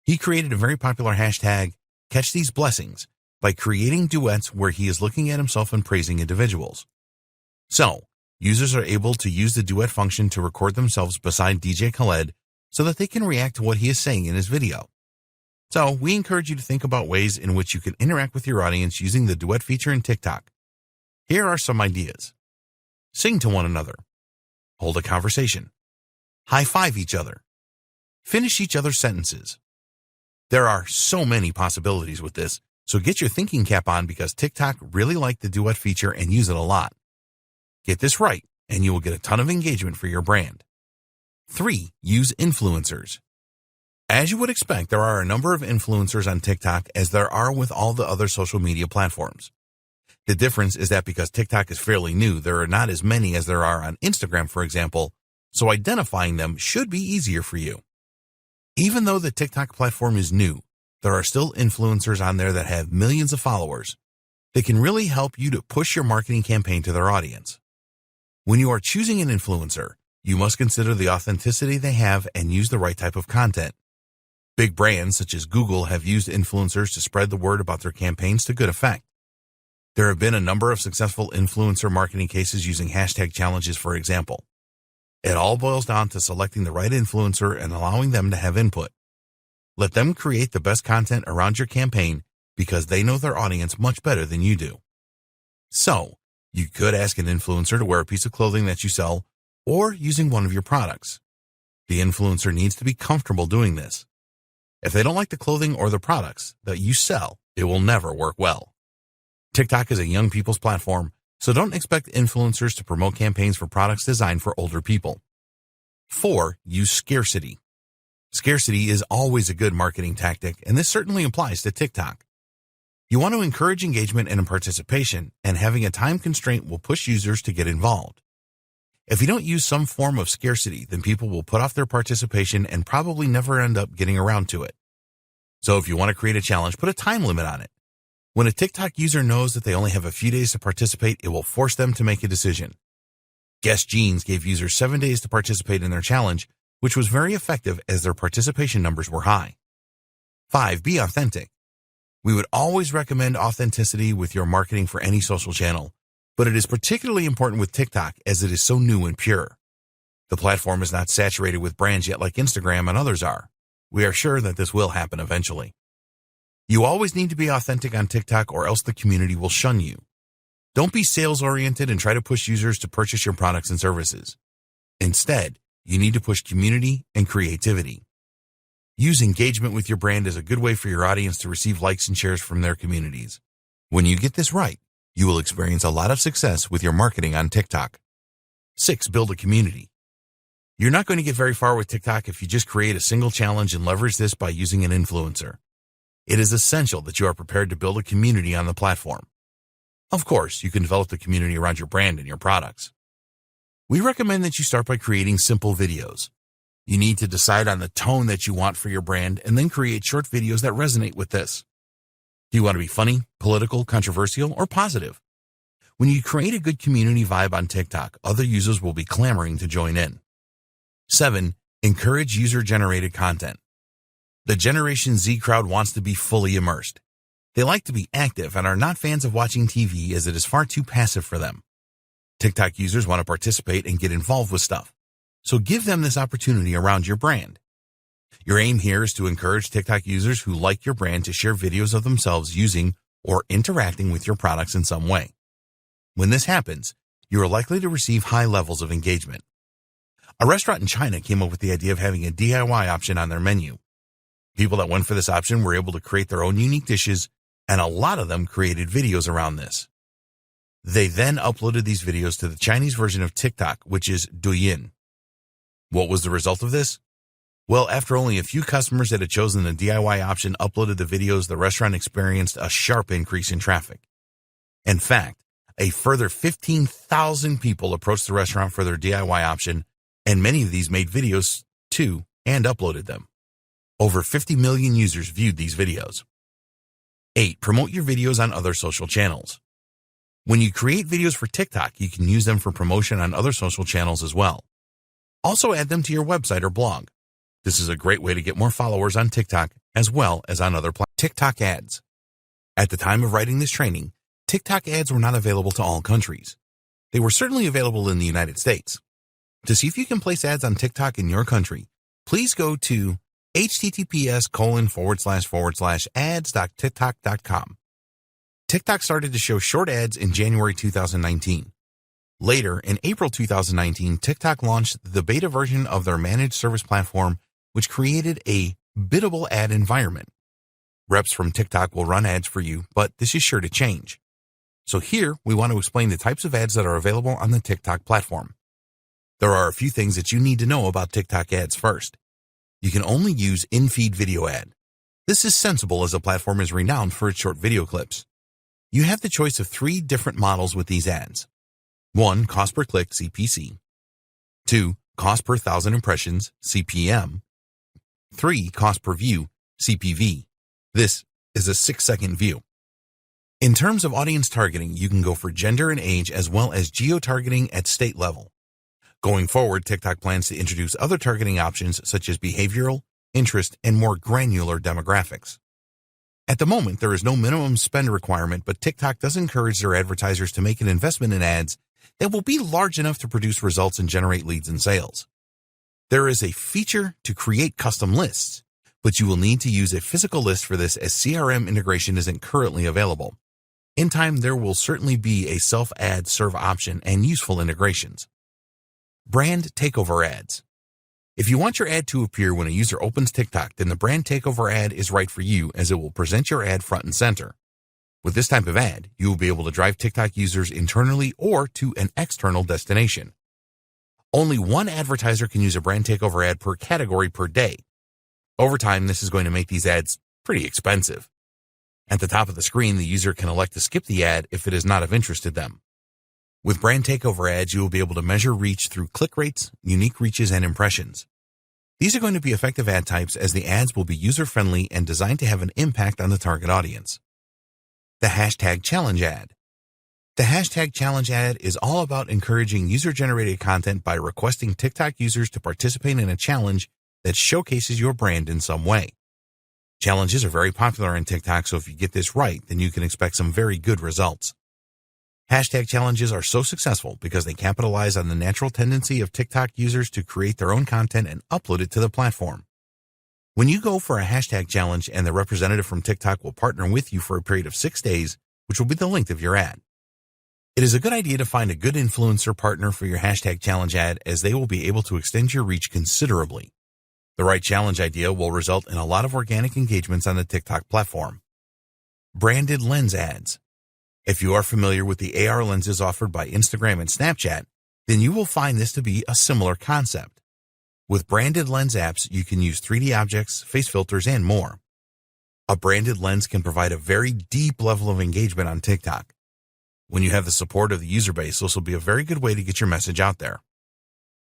He created a very popular hashtag, Catch These Blessings, by creating duets where he is looking at himself and praising individuals. So, users are able to use the duet function to record themselves beside DJ Khaled so that they can react to what he is saying in his video. So, we encourage you to think about ways in which you can interact with your audience using the duet feature in TikTok. Here are some ideas. Sing to one another. Hold a conversation. High-five each other. Finish each other's sentences. There are so many possibilities with this, so get your thinking cap on because TikTok really liked the duet feature and use it a lot. Get this right, and you will get a ton of engagement for your brand. 3. Use influencers. As you would expect, there are a number of influencers on TikTok as there are with all the other social media platforms. The difference is that because TikTok is fairly new, there are not as many as there are on Instagram, for example, so identifying them should be easier for you. Even though the TikTok platform is new, there are still influencers on there that have millions of followers. They can really help you to push your marketing campaign to their audience. When you are choosing an influencer, you must consider the authenticity they have and use the right type of content. Big brands such as Google have used influencers to spread the word about their campaigns to good effect. There have been a number of successful influencer marketing cases using hashtag challenges, for example. It all boils down to selecting the right influencer and allowing them to have input. Let them create the best content around your campaign because they know their audience much better than you do. So, you could ask an influencer to wear a piece of clothing that you sell or using one of your products. The influencer needs to be comfortable doing this. If they don't like the clothing or the products that you sell, it will never work well. TikTok is a young people's platform, so don't expect influencers to promote campaigns for products designed for older people. 4. Use scarcity. Scarcity is always a good marketing tactic, and this certainly applies to TikTok. You want to encourage engagement and participation, and having a time constraint will push users to get involved. If you don't use some form of scarcity, then people will put off their participation and probably never end up getting around to it. So if you want to create a challenge, put a time limit on it. When a TikTok user knows that they only have a few days to participate, it will force them to make a decision. Guess Jeans gave users 7 days to participate in their challenge, which was very effective as their participation numbers were high. 5. Be authentic. We would always recommend authenticity with your marketing for any social channel, but it is particularly important with TikTok as it is so new and pure. The platform is not saturated with brands yet like Instagram and others are. We are sure that this will happen eventually. You always need to be authentic on TikTok or else the community will shun you. Don't be sales-oriented and try to push users to purchase your products and services. Instead, you need to push community and creativity. Use engagement with your brand as a good way for your audience to receive likes and shares from their communities. When you get this right, you will experience a lot of success with your marketing on TikTok. 6. Build a community. You're not going to get very far with TikTok if you just create a single challenge and leverage this by using an influencer. It is essential that you are prepared to build a community on the platform. Of course, you can develop the community around your brand and your products. We recommend that you start by creating simple videos. You need to decide on the tone that you want for your brand and then create short videos that resonate with this. Do you want to be funny, political, controversial, or positive? When you create a good community vibe on TikTok, other users will be clamoring to join in. 7. Encourage user-generated content. The Generation Z crowd wants to be fully immersed. They like to be active and are not fans of watching TV as it is far too passive for them. TikTok users want to participate and get involved with stuff, so give them this opportunity around your brand. Your aim here is to encourage TikTok users who like your brand to share videos of themselves using or interacting with your products in some way. When this happens, you are likely to receive high levels of engagement. A restaurant in China came up with the idea of having a DIY option on their menu. People that went for this option were able to create their own unique dishes, and a lot of them created videos around this. They then uploaded these videos to the Chinese version of TikTok, which is Douyin. What was the result of this? Well, after only a few customers that had chosen the DIY option uploaded the videos, the restaurant experienced a sharp increase in traffic. In fact, a further 15,000 people approached the restaurant for their DIY option, and many of these made videos too and uploaded them. Over 50 million users viewed these videos. 8. Promote your videos on other social channels. When you create videos for TikTok, you can use them for promotion on other social channels as well. Also add them to your website or blog. This is a great way to get more followers on TikTok as well as on other platforms. TikTok ads. At the time of writing this training, TikTok ads were not available to all countries. They were certainly available in the United States. To see if you can place ads on TikTok in your country, please go to https://ads.tiktok.com. TikTok started to show short ads in January 2019. Later, in April 2019, TikTok launched the beta version of their managed service platform, which created a biddable ad environment. Reps from TikTok will run ads for you, but this is sure to change. So here, we want to explain the types of ads that are available on the TikTok platform. There are a few things that you need to know about TikTok ads first. You can only use in-feed video ad. This is sensible as the platform is renowned for its short video clips. You have the choice of 3 different models with these ads. 1. Cost per click, CPC. 2. Cost per 1,000 impressions, CPM. 3. Cost per view, CPV. This is a 6-second view. In terms of audience targeting, you can go for gender and age as well as geo-targeting at state level. Going forward, TikTok plans to introduce other targeting options such as behavioral, interest, and more granular demographics. At the moment, there is no minimum spend requirement, but TikTok does encourage their advertisers to make an investment in ads that will be large enough to produce results and generate leads and sales. There is a feature to create custom lists, but you will need to use a physical list for this as CRM integration isn't currently available. In time, there will certainly be a self-ad serve option and useful integrations. Brand takeover ads. If you want your ad to appear when a user opens TikTok, then the brand takeover ad is right for you as it will present your ad front and center. With this type of ad, you will be able to drive TikTok users internally or to an external destination. Only one advertiser can use a brand takeover ad per category per day. Over time, this is going to make these ads pretty expensive. At the top of the screen, the user can elect to skip the ad if it is not of interest to them. With brand takeover ads, you will be able to measure reach through click rates, unique reaches, and impressions. These are going to be effective ad types as the ads will be user-friendly and designed to have an impact on the target audience. The hashtag challenge ad. The hashtag challenge ad is all about encouraging user-generated content by requesting TikTok users to participate in a challenge that showcases your brand in some way. Challenges are very popular on TikTok, so if you get this right, then you can expect some very good results. Hashtag challenges are so successful because they capitalize on the natural tendency of TikTok users to create their own content and upload it to the platform. When you go for a hashtag challenge and the representative from TikTok will partner with you for a period of 6 days, which will be the length of your ad. It is a good idea to find a good influencer partner for your hashtag challenge ad as they will be able to extend your reach considerably. The right challenge idea will result in a lot of organic engagements on the TikTok platform. Branded lens ads. If you are familiar with the AR lenses offered by Instagram and Snapchat, then you will find this to be a similar concept. With branded lens apps, you can use 3D objects, face filters, and more. A branded lens can provide a very deep level of engagement on TikTok. When you have the support of the user base, this will be a very good way to get your message out there.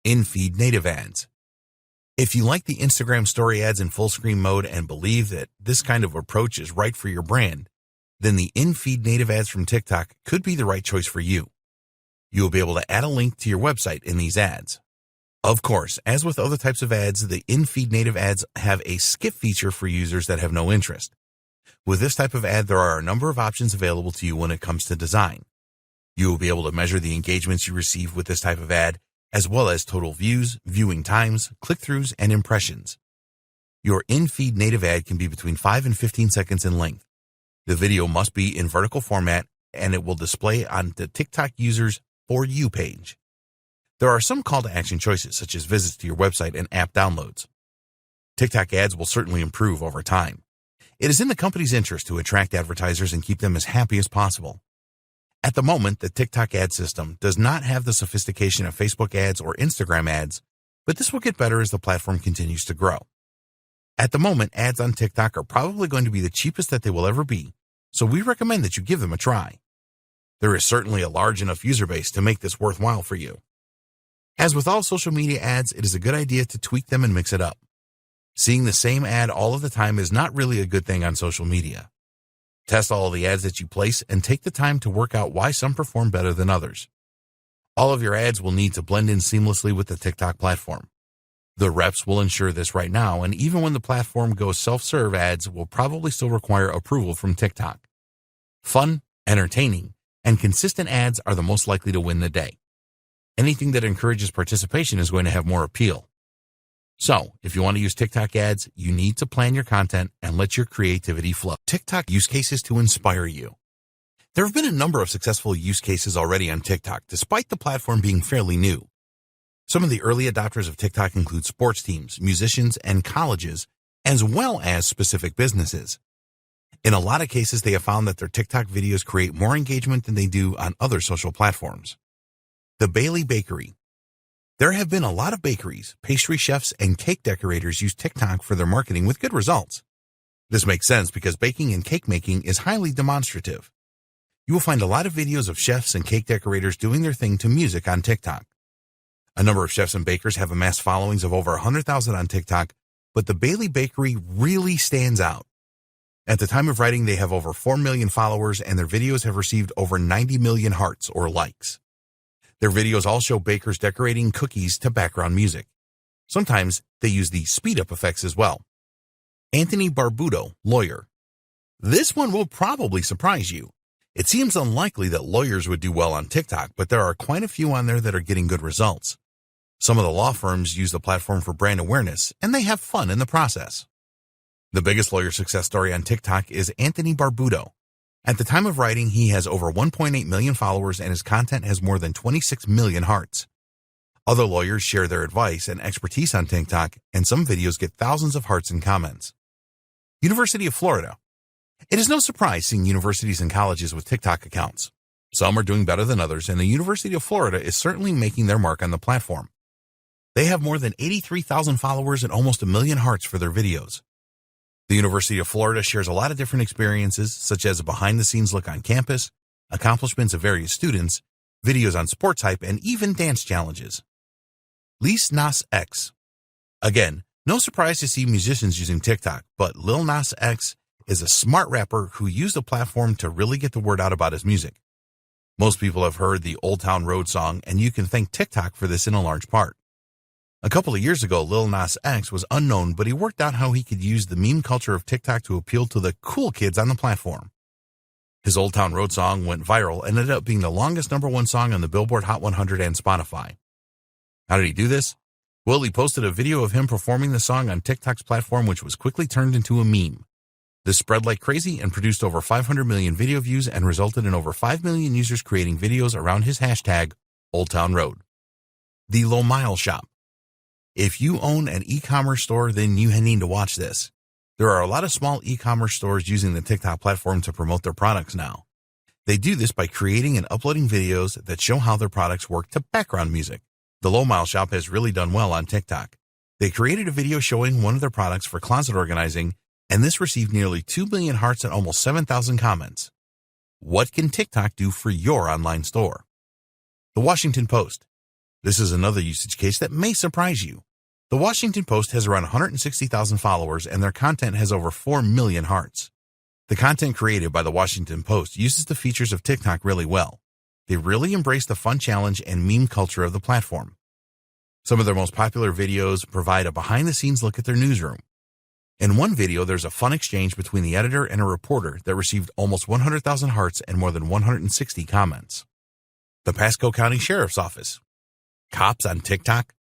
In-feed native ads. If you like the Instagram story ads in full screen mode and believe that this kind of approach is right for your brand, then the in-feed native ads from TikTok could be the right choice for you. You will be able to add a link to your website in these ads. Of course, as with other types of ads, the in-feed native ads have a skip feature for users that have no interest. With this type of ad, there are a number of options available to you when it comes to design. You will be able to measure the engagements you receive with this type of ad, as well as total views, viewing times, click-throughs, and impressions. Your in-feed native ad can be between 5 and 15 seconds in length. The video must be in vertical format, and it will display on the TikTok user's For You page. There are some call to action choices, such as visits to your website and app downloads. TikTok ads will certainly improve over time. It is in the company's interest to attract advertisers and keep them as happy as possible. At the moment, the TikTok ad system does not have the sophistication of Facebook ads or Instagram ads, but this will get better as the platform continues to grow. At the moment, ads on TikTok are probably going to be the cheapest that they will ever be, so we recommend that you give them a try. There is certainly a large enough user base to make this worthwhile for you. As with all social media ads, it is a good idea to tweak them and mix it up. Seeing the same ad all of the time is not really a good thing on social media. Test all of the ads that you place and take the time to work out why some perform better than others. All of your ads will need to blend in seamlessly with the TikTok platform. The reps will ensure this right now, and even when the platform goes self-serve, ads will probably still require approval from TikTok. Fun, entertaining, and consistent ads are the most likely to win the day. Anything that encourages participation is going to have more appeal. So, if you want to use TikTok ads, you need to plan your content and let your creativity flow. TikTok use cases to inspire you. There have been a number of successful use cases already on TikTok, despite the platform being fairly new. Some of the early adopters of TikTok include sports teams, musicians, and colleges, as well as specific businesses. In a lot of cases, they have found that their TikTok videos create more engagement than they do on other social platforms. The Bailey Bakery. There have been a lot of bakeries, pastry chefs, and cake decorators use TikTok for their marketing with good results. This makes sense because baking and cake making is highly demonstrative. You will find a lot of videos of chefs and cake decorators doing their thing to music on TikTok. A number of chefs and bakers have amassed followings of over 100,000 on TikTok, but the Bailey Bakery really stands out. At the time of writing, they have over 4 million followers, and their videos have received over 90 million hearts or likes. Their videos all show bakers decorating cookies to background music. Sometimes they use the speed-up effects as well. Anthony Barbuto, lawyer. This one will probably surprise you. It seems unlikely that lawyers would do well on TikTok, but there are quite a few on there that are getting good results. Some of the law firms use the platform for brand awareness, and they have fun in the process. The biggest lawyer success story on TikTok is Anthony Barbuto. At the time of writing, he has over 1.8 million followers, and his content has more than 26 million hearts. Other lawyers share their advice and expertise on TikTok, and some videos get thousands of hearts and comments. University of Florida. It is no surprise seeing universities and colleges with TikTok accounts. Some are doing better than others, and the University of Florida is certainly making their mark on the platform. They have more than 83,000 followers and almost 1 million hearts for their videos. The University of Florida shares a lot of different experiences, such as a behind-the-scenes look on campus, accomplishments of various students, videos on sports hype, and even dance challenges. Lil Nas X. Again, no surprise to see musicians using TikTok, but Lil Nas X is a smart rapper who used the platform to really get the word out about his music. Most people have heard the Old Town Road song, and you can thank TikTok for this in a large part. A couple of years ago, Lil Nas X was unknown, but he worked out how he could use the meme culture of TikTok to appeal to the cool kids on the platform. His Old Town Road song went viral and ended up being the longest #1 song on the Billboard Hot 100 and Spotify. How did he do this? Well, he posted a video of him performing the song on TikTok's platform, which was quickly turned into a meme. This spread like crazy and produced over 500 million video views and resulted in over 5 million users creating videos around his hashtag, Old Town Road. The Low Mile Shop. If you own an e-commerce store, then you need to watch this. There are a lot of small e-commerce stores using the TikTok platform to promote their products now. They do this by creating and uploading videos that show how their products work to background music. The Low Mile Shop has really done well on TikTok. They created a video showing one of their products for closet organizing, and this received nearly 2 million hearts and almost 7,000 comments. What can TikTok do for your online store? The Washington Post. This is another usage case that may surprise you. The Washington Post has around 160,000 followers, and their content has over 4 million hearts. The content created by the Washington Post uses the features of TikTok really well. They really embrace the fun challenge and meme culture of the platform. Some of their most popular videos provide a behind-the-scenes look at their newsroom. In one video, there's a fun exchange between the editor and a reporter that received almost 100,000 hearts and more than 160 comments. The Pasco County Sheriff's Office. Cops on TikTok?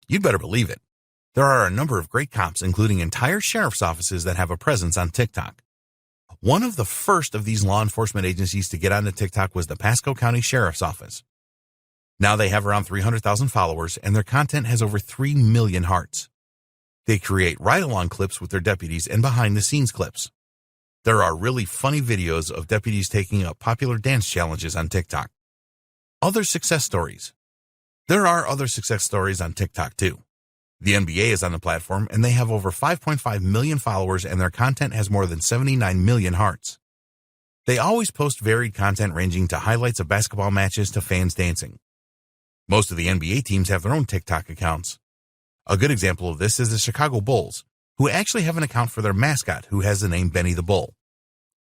You'd better believe it. There are a number of great cops, including entire sheriff's offices that have a presence on TikTok. One of the first of these law enforcement agencies to get onto TikTok was the Pasco County Sheriff's Office. Now they have around 300,000 followers, and their content has over 3 million hearts. They create ride-along clips with their deputies and behind-the-scenes clips. There are really funny videos of deputies taking up popular dance challenges on TikTok. Other success stories. There are other success stories on TikTok too. The NBA is on the platform, and they have over 5.5 million followers, and their content has more than 79 million hearts. They always post varied content ranging to highlights of basketball matches to fans dancing. Most of the NBA teams have their own TikTok accounts. A good example of this is the Chicago Bulls, who actually have an account for their mascot, who has the name Benny the Bull.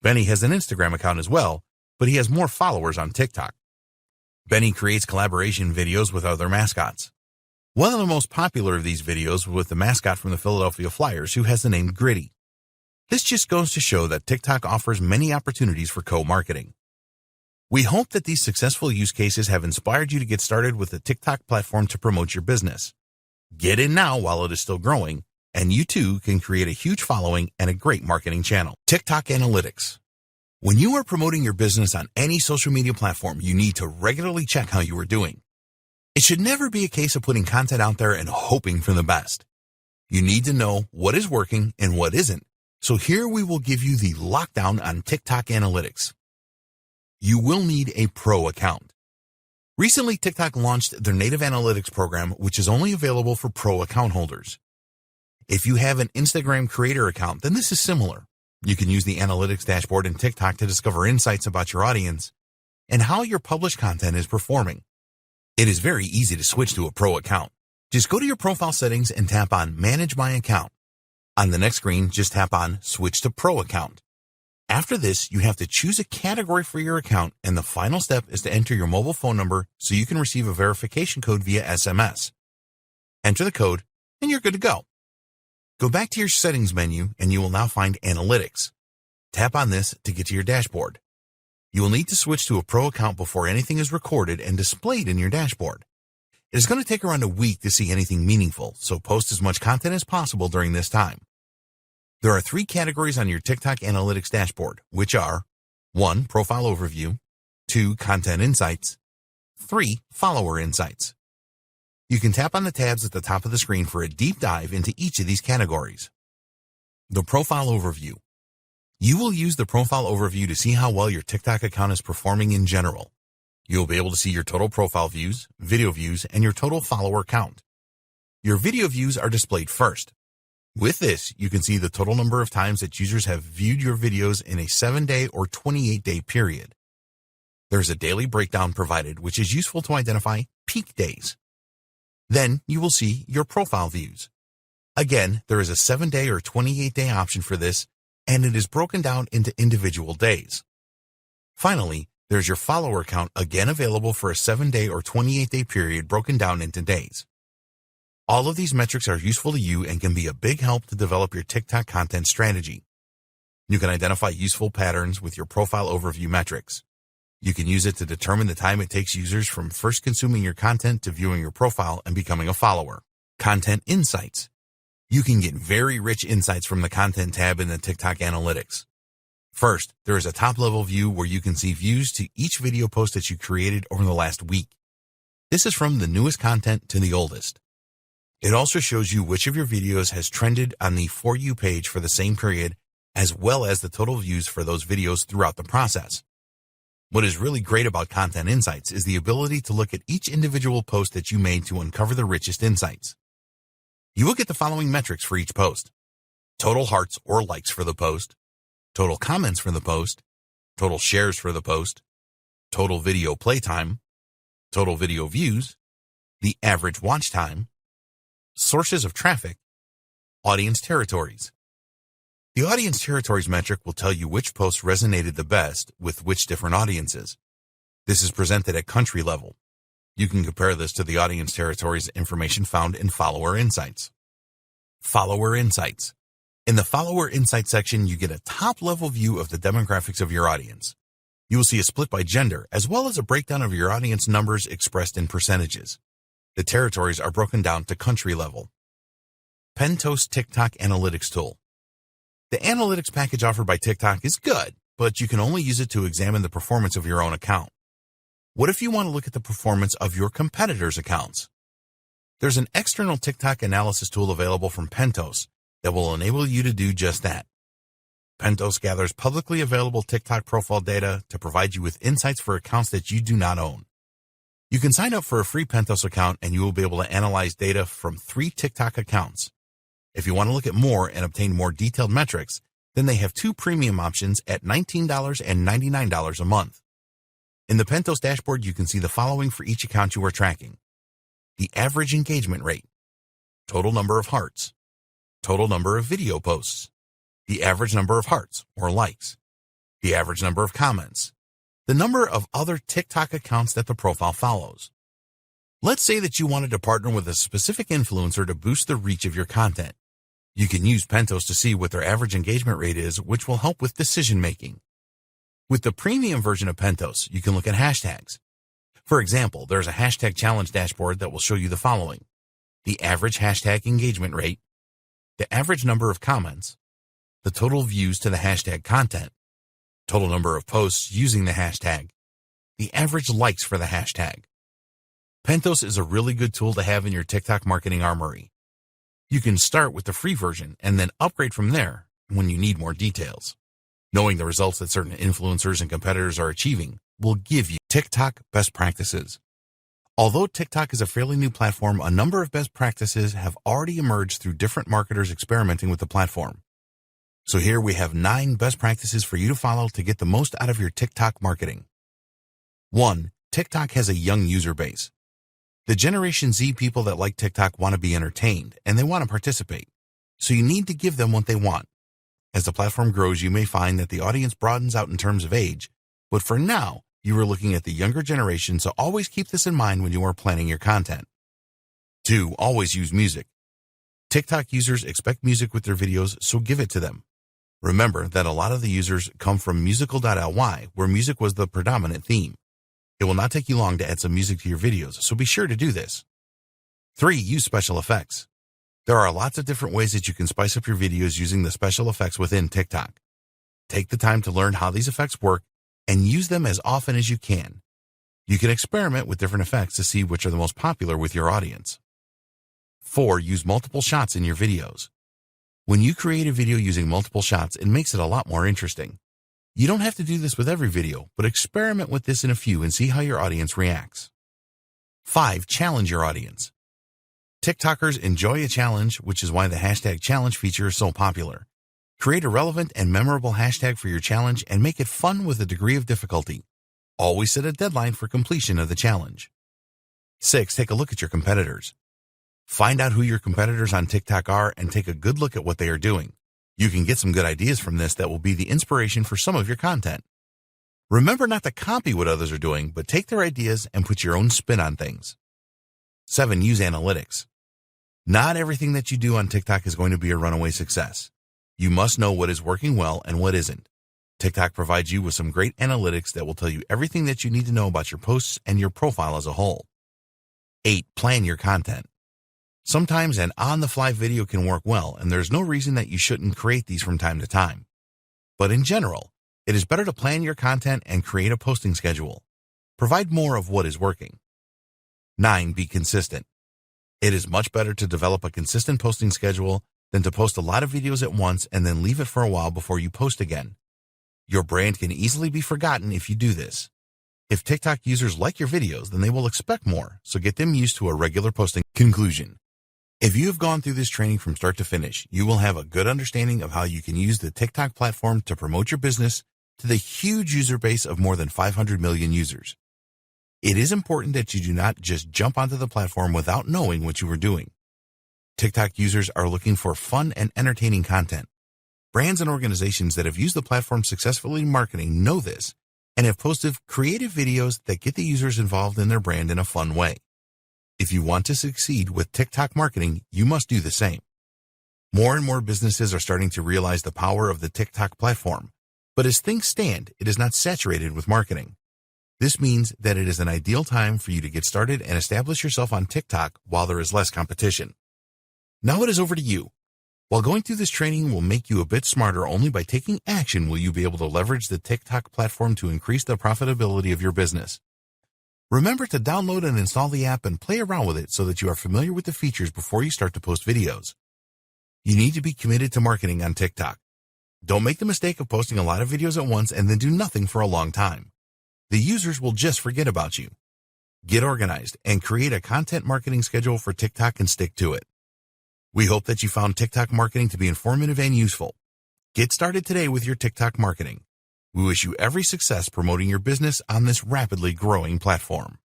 Benny has an Instagram account as well, but he has more followers on TikTok. Benny creates collaboration videos with other mascots. One of the most popular of these videos was with the mascot from the Philadelphia Flyers, who has the name Gritty. This just goes to show that TikTok offers many opportunities for co-marketing. We hope that these successful use cases have inspired you to get started with the TikTok platform to promote your business. Get in now while it is still growing, and you too can create a huge following and a great marketing channel. TikTok Analytics. When you are promoting your business on any social media platform, you need to regularly check how you are doing. It should never be a case of putting content out there and hoping for the best. You need to know what is working and what isn't. So here we will give you the lockdown on TikTok Analytics. You will need a pro account. Recently, TikTok launched their native analytics program, which is only available for pro account holders. If you have an Instagram creator account, then this is similar. You can use the analytics dashboard in TikTok to discover insights about your audience and how your published content is performing. It is very easy to switch to a pro account. Just go to your profile settings and tap on Manage My Account. On the next screen, just tap on Switch to Pro Account. After this, you have to choose a category for your account, and the final step is to enter your mobile phone number so you can receive a verification code via SMS. Enter the code, and you're good to go. Go back to your settings menu, and you will now find Analytics. Tap on this to get to your dashboard. You will need to switch to a pro account before anything is recorded and displayed in your dashboard. It is going to take around a week to see anything meaningful, so post as much content as possible during this time. There are 3 categories on your TikTok Analytics dashboard, which are 1. Profile Overview, 2. Content Insights, 3. Follower Insights. You can tap on the tabs at the top of the screen for a deep dive into each of these categories. The Profile Overview. You will use the Profile Overview to see how well your TikTok account is performing in general. You'll be able to see your total profile views, video views, and your total follower count. Your video views are displayed first. With this, you can see the total number of times that users have viewed your videos in a 7-day or 28-day period. There's a daily breakdown provided, which is useful to identify peak days. Then you will see your profile views. Again, there is a 7-day or 28-day option for this, and it is broken down into individual days. Finally, there's your follower count, again available for a 7-day or 28-day period broken down into days. All of these metrics are useful to you and can be a big help to develop your TikTok content strategy. You can identify useful patterns with your profile overview metrics. You can use it to determine the time it takes users from first consuming your content to viewing your profile and becoming a follower. Content Insights. You can get very rich insights from the Content tab in the TikTok Analytics. First, there is a top-level view where you can see views to each video post that you created over the last week. This is from the newest content to the oldest. It also shows you which of your videos has trended on the For You page for the same period, as well as the total views for those videos throughout the process. What is really great about Content Insights is the ability to look at each individual post that you made to uncover the richest insights. You will get the following metrics for each post: total hearts or likes for the post, total comments for the post, total shares for the post, total video playtime, total video views, the average watch time, sources of traffic, audience territories. The audience territories metric will tell you which posts resonated the best with which different audiences. This is presented at country level. You can compare this to the audience territories information found in Follower Insights. Follower Insights. In the Follower Insights section, you get a top-level view of the demographics of your audience. You will see a split by gender, as well as a breakdown of your audience numbers expressed in percentages. The territories are broken down to country level. Pentos TikTok Analytics Tool. The analytics package offered by TikTok is good, but you can only use it to examine the performance of your own account. What if you want to look at the performance of your competitors' accounts? There's an external TikTok analysis tool available from Pentos that will enable you to do just that. Pentos gathers publicly available TikTok profile data to provide you with insights for accounts that you do not own. You can sign up for a free Pentos account and you will be able to analyze data from 3 TikTok accounts. If you want to look at more and obtain more detailed metrics, then they have 2 premium options at $19 and $99 a month. In the Pentos dashboard, you can see the following for each account you are tracking: the average engagement rate, total number of hearts, total number of video posts, the average number of hearts or likes, the average number of comments, the number of other TikTok accounts that the profile follows. Let's say that you wanted to partner with a specific influencer to boost the reach of your content. You can use Pentos to see what their average engagement rate is, which will help with decision making. With the premium version of Pentos, you can look at hashtags. For example, there's a hashtag challenge dashboard that will show you the following: the average hashtag engagement rate, the average number of comments, the total views to the hashtag content, total number of posts using the hashtag, the average likes for the hashtag. Pentos is a really good tool to have in your TikTok marketing armory. You can start with the free version and then upgrade from there when you need more details. Knowing the results that certain influencers and competitors are achieving will give you TikTok best practices. Although TikTok is a fairly new platform, a number of best practices have already emerged through different marketers experimenting with the platform. So here we have 9 best practices for you to follow to get the most out of your TikTok marketing. 1. TikTok has a young user base. The Generation Z people that like TikTok want to be entertained and they want to participate. So you need to give them what they want. As the platform grows, you may find that the audience broadens out in terms of age, but for now, you are looking at the younger generation, so always keep this in mind when you are planning your content. 2. Always use music. TikTok users expect music with their videos, so give it to them. Remember that a lot of the users come from musical.ly, where music was the predominant theme. It will not take you long to add some music to your videos, so be sure to do this. 3. Use special effects. There are lots of different ways that you can spice up your videos using the special effects within TikTok. Take the time to learn how these effects work and use them as often as you can. You can experiment with different effects to see which are the most popular with your audience. 4. Use multiple shots in your videos. When you create a video using multiple shots, it makes it a lot more interesting. You don't have to do this with every video, but experiment with this in a few and see how your audience reacts. 5. Challenge your audience. TikTokers enjoy a challenge, which is why the hashtag challenge feature is so popular. Create a relevant and memorable hashtag for your challenge and make it fun with a degree of difficulty. Always set a deadline for completion of the challenge. 6. Take a look at your competitors. Find out who your competitors on TikTok are and take a good look at what they are doing. You can get some good ideas from this that will be the inspiration for some of your content. Remember not to copy what others are doing, but take their ideas and put your own spin on things. 7. Use analytics. Not everything that you do on TikTok is going to be a runaway success. You must know what is working well and what isn't. TikTok provides you with some great analytics that will tell you everything that you need to know about your posts and your profile as a whole. 8. Plan your content. Sometimes an on-the-fly video can work well, and there's no reason that you shouldn't create these from time to time. But in general, it is better to plan your content and create a posting schedule. Provide more of what is working. 9. Be consistent. It is much better to develop a consistent posting schedule than to post a lot of videos at once and then leave it for a while before you post again. Your brand can easily be forgotten if you do this. If TikTok users like your videos, then they will expect more, so get them used to a regular posting. Conclusion. If you have gone through this training from start to finish, you will have a good understanding of how you can use the TikTok platform to promote your business to the huge user base of more than 500 million users. It is important that you do not just jump onto the platform without knowing what you are doing. TikTok users are looking for fun and entertaining content. Brands and organizations that have used the platform successfully in marketing know this and have posted creative videos that get the users involved in their brand in a fun way. If you want to succeed with TikTok marketing, you must do the same. More and more businesses are starting to realize the power of the TikTok platform, but as things stand, it is not saturated with marketing. This means that it is an ideal time for you to get started and establish yourself on TikTok while there is less competition. Now it is over to you. While going through this training will make you a bit smarter, only by taking action will you be able to leverage the TikTok platform to increase the profitability of your business. Remember to download and install the app and play around with it so that you are familiar with the features before you start to post videos. You need to be committed to marketing on TikTok. Don't make the mistake of posting a lot of videos at once and then do nothing for a long time. The users will just forget about you. Get organized and create a content marketing schedule for TikTok and stick to it. We hope that you found TikTok marketing to be informative and useful. Get started today with your TikTok marketing. We wish you every success promoting your business on this rapidly growing platform.